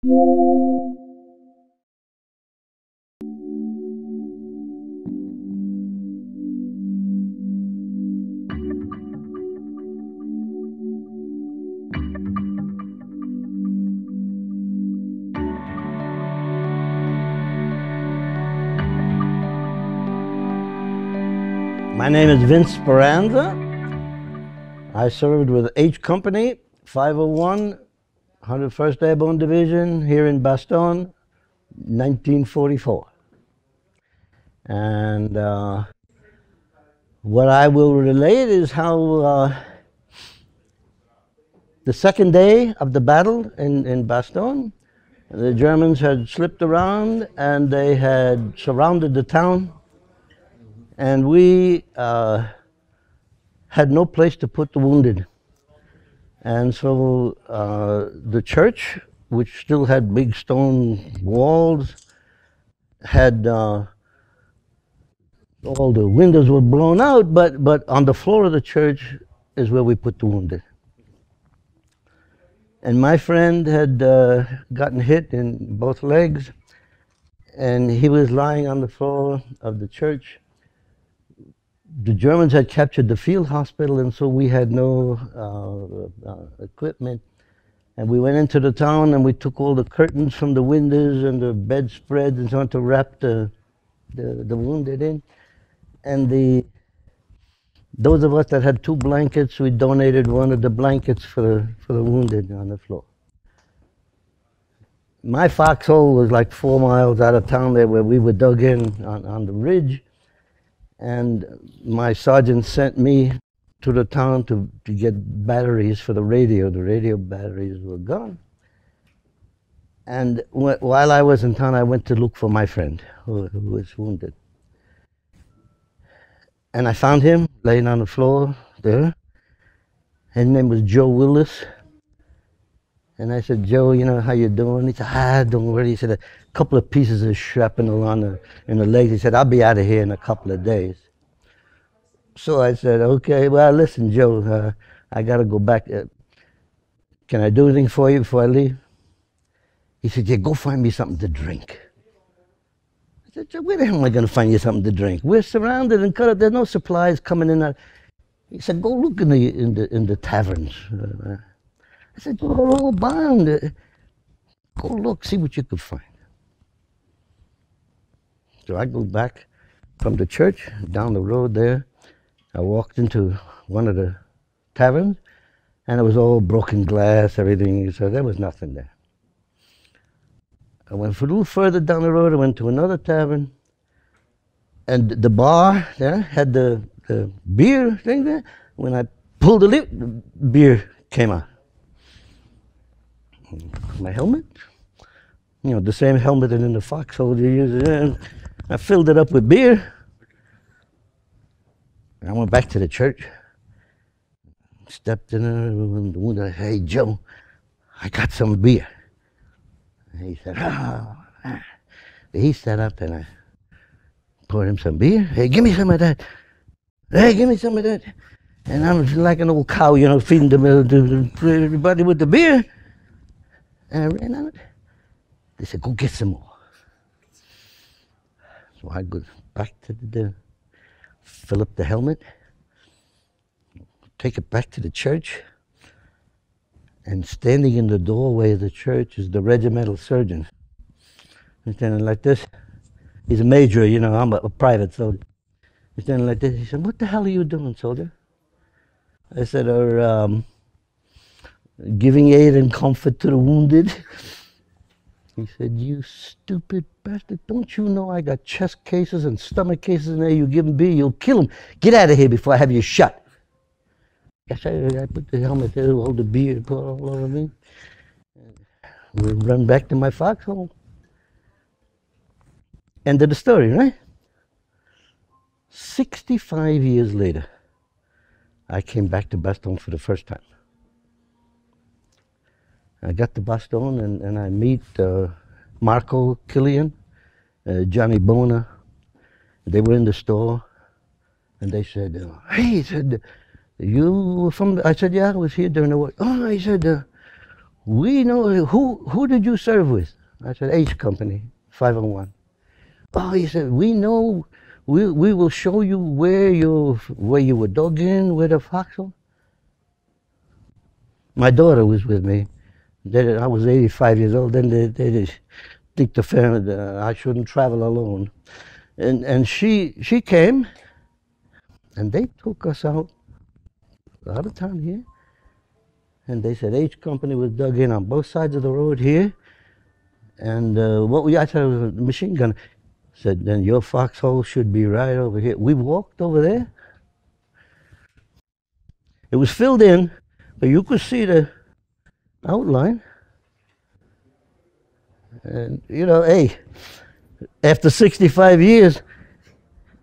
My name is Vince Speranza. I served with H Company, 501, 101st Airborne Division here in Bastogne, 1944. And what I will relate is how the second day of the battle in Bastogne, the Germans had slipped around and they had surrounded the town. And we had no place to put the wounded. And so the church, which still had big stone walls, had all the windows were blown out, but on the floor of the church is where we put the wounded. And my friend had gotten hit in both legs, and he was lying on the floor of the church. The Germans had captured the field hospital, and so we had no equipment. And we went into the town, and we took all the curtains from the windows and the bedspreads and so on to wrap the wounded in. And those of us that had 2 blankets, we donated one of the blankets for the wounded on the floor. My foxhole was like 4 miles out of town there, where we were dug in on the ridge. And my sergeant sent me to the town to get batteries for the radio. The radio batteries were gone. And while I was in town, I went to look for my friend who was wounded. And I found him laying on the floor there. His name was Joe Willis. And I said, Joe, you know, how you doing? He said, don't worry. He said, a couple of pieces of shrapnel in the legs. He said, I'll be out of here in a couple of days. So I said, okay, well, listen, Joe, I got to go back. Can I do anything for you before I leave? He said, yeah, go find me something to drink. I said, Joe, where the hell am I going to find you something to drink? We're surrounded and cut up. There's no supplies coming in. He said, go look in the taverns. I said, they're all bound. Go look, see what you can find. So I go back from the church, down the road there. I walked into one of the taverns, and it was all broken glass, everything, so there was nothing there. I went a little further down the road, I went to another tavern, and the bar there had the beer thing there. When I pulled the lid, the beer came out. My helmet, you know, the same helmet that in the foxhole you use. I filled it up with beer. I went back to the church, stepped in there, and the wounded, hey, Joe, I got some beer. And he said, He sat up and I poured him some beer. Hey, give me some of that. Hey, give me some of that. And I'm like an old cow, you know, feeding everybody with the beer. And I ran out. They said, go get some more. So I go back to the fill up the helmet, take it back to the church, and standing in the doorway of the church is the regimental surgeon. He's standing like this. He's a major, you know, I'm a private soldier. He's standing like this. He said, what the hell are you doing, soldier? I said, giving aid and comfort to the wounded. He said, you stupid bastard, don't you know I got chest cases and stomach cases in there? You give them beer, you'll kill them. Get out of here before I have you shot. Yes, I put the helmet there, hold the beer all over me. We run back to my foxhole. End of the story, right? 65 years later, I came back to Bastogne for the first time. I got to Bastogne and I meet Marco Killian, Johnny Bona. They were in the store and they said, hey, he said, you were from, I said, yeah, I was here during the war. Oh, he said, we know, who did you serve with? I said, H Company, 501. Oh, he said, we know, we will show you where you were dug in with a foxhole. My daughter was with me. I was 85 years old. Then they think the family, I shouldn't travel alone. And she came, and they took us out of town here. And they said H Company was dug in on both sides of the road here. And I said it was a machine gun. Said, then your foxhole should be right over here. We walked over there. It was filled in, but you could see the outline. And, you know, hey, after 65 years,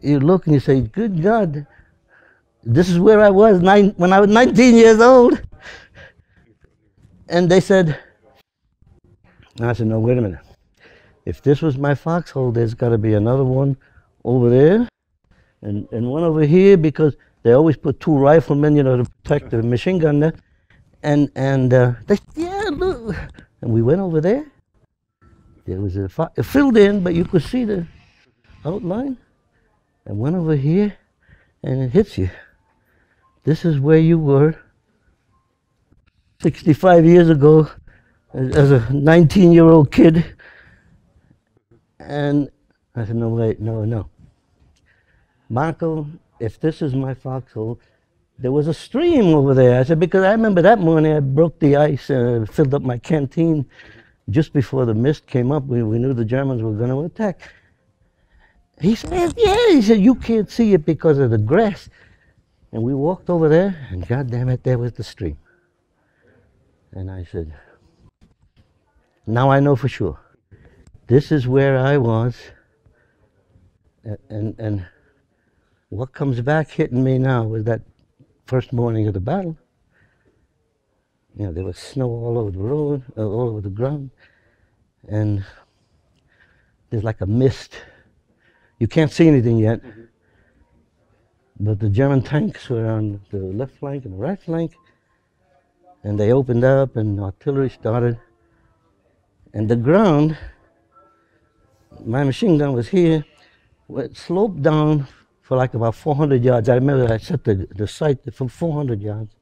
you look and you say, good God, this is where I was when I was 19 years old. And they said, I said, no, wait a minute. If this was my foxhole, there's got to be another one over there and one over here, because they always put two riflemen, you know, to protect the machine gun there. And they said, yeah, look. And we went over there. There was it filled in, but you could see the outline. And went over here, and it hits you. This is where you were 65 years ago as a 19-year-old kid. And I said, no, wait, no. Marco, if this is my foxhole, there was a stream over there. I said, because I remember that morning I broke the ice, filled up my canteen just before the mist came up. We knew the Germans were going to attack. He said, yeah. He said, you can't see it because of the grass. And we walked over there, and God damn it, there was the stream. And I said, now I know for sure. This is where I was, and what comes back hitting me now was that first morning of the battle. You know, there was snow all over the road, all over the ground, and there's like a mist. You can't see anything yet, but the German tanks were on the left flank and the right flank, and they opened up and artillery started, and the ground, my machine gun was here, it sloped down for like about 400 yards. I remember I set the sight for 400 yards.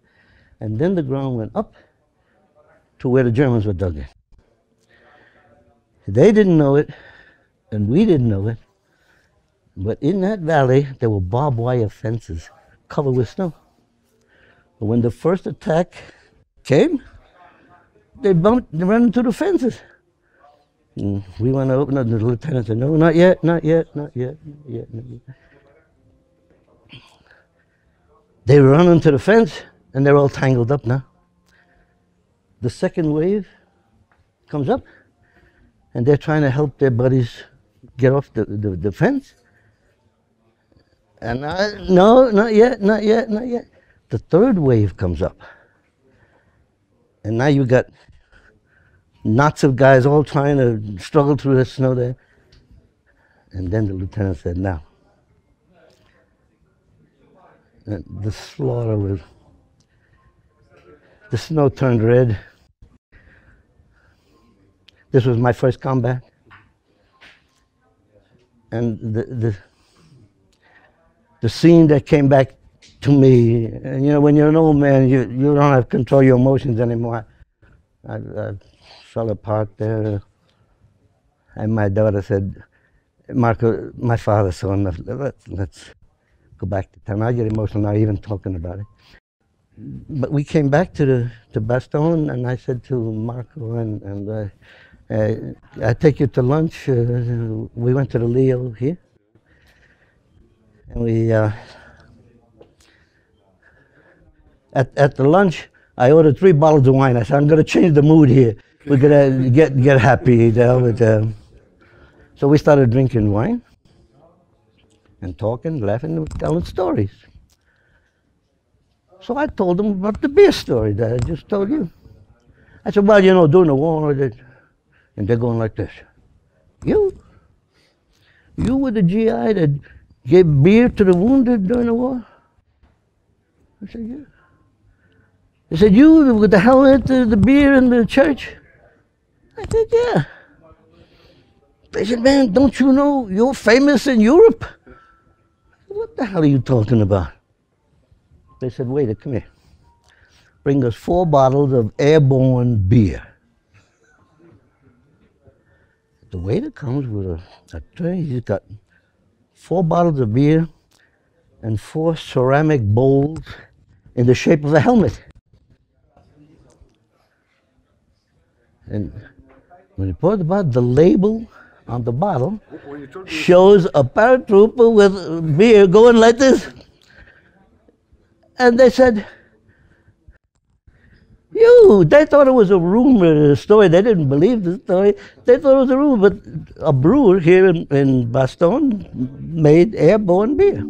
And then the ground went up to where the Germans were dug in. They didn't know it, and we didn't know it. But in that valley, there were barbed wire fences covered with snow. But when the first attack came, they ran into the fences. We went to open up, and the lieutenant said, no, not yet. They run into the fence, and they're all tangled up now. The second wave comes up, and they're trying to help their buddies get off the fence. And no, not yet. The third wave comes up. And now you got knots of guys all trying to struggle through the snow there. And then the lieutenant said, now. And the slaughter was, the snow turned red. This was my first combat. And the scene that came back to me, and you know, when you're an old man, you don't have control of your emotions anymore. I fell apart there. And my daughter said, Marco, my father saw enough. Let's go back to town. I get emotional now even talking about it. But we came back to Bastogne, and I said to Marco, I take you to lunch. We went to the Leo here. And we, at the lunch, I ordered 3 bottles of wine. I said, I'm going to change the mood here. We're going to get happy. You know, so we started drinking wine and talking, laughing, and telling stories. So I told them about the beer story that I just told you. I said, well, you know, during the war, and they're going like this. You were the GI that gave beer to the wounded during the war? I said, yeah. They said, you with the helmet, the beer in the church? I said, yeah. They said, man, don't you know you're famous in Europe? I said, what the hell are you talking about? They said, waiter, come here. Bring us 4 bottles of airborne beer. The waiter comes with a tray. He's got 4 bottles of beer and 4 ceramic bowls in the shape of a helmet. And when he poured about the label on the bottle shows a paratrooper with beer going like this. And they said, they thought it was a rumor, a story. They didn't believe the story. They thought it was a rumor, but a brewer here in Bastogne made airborne beer.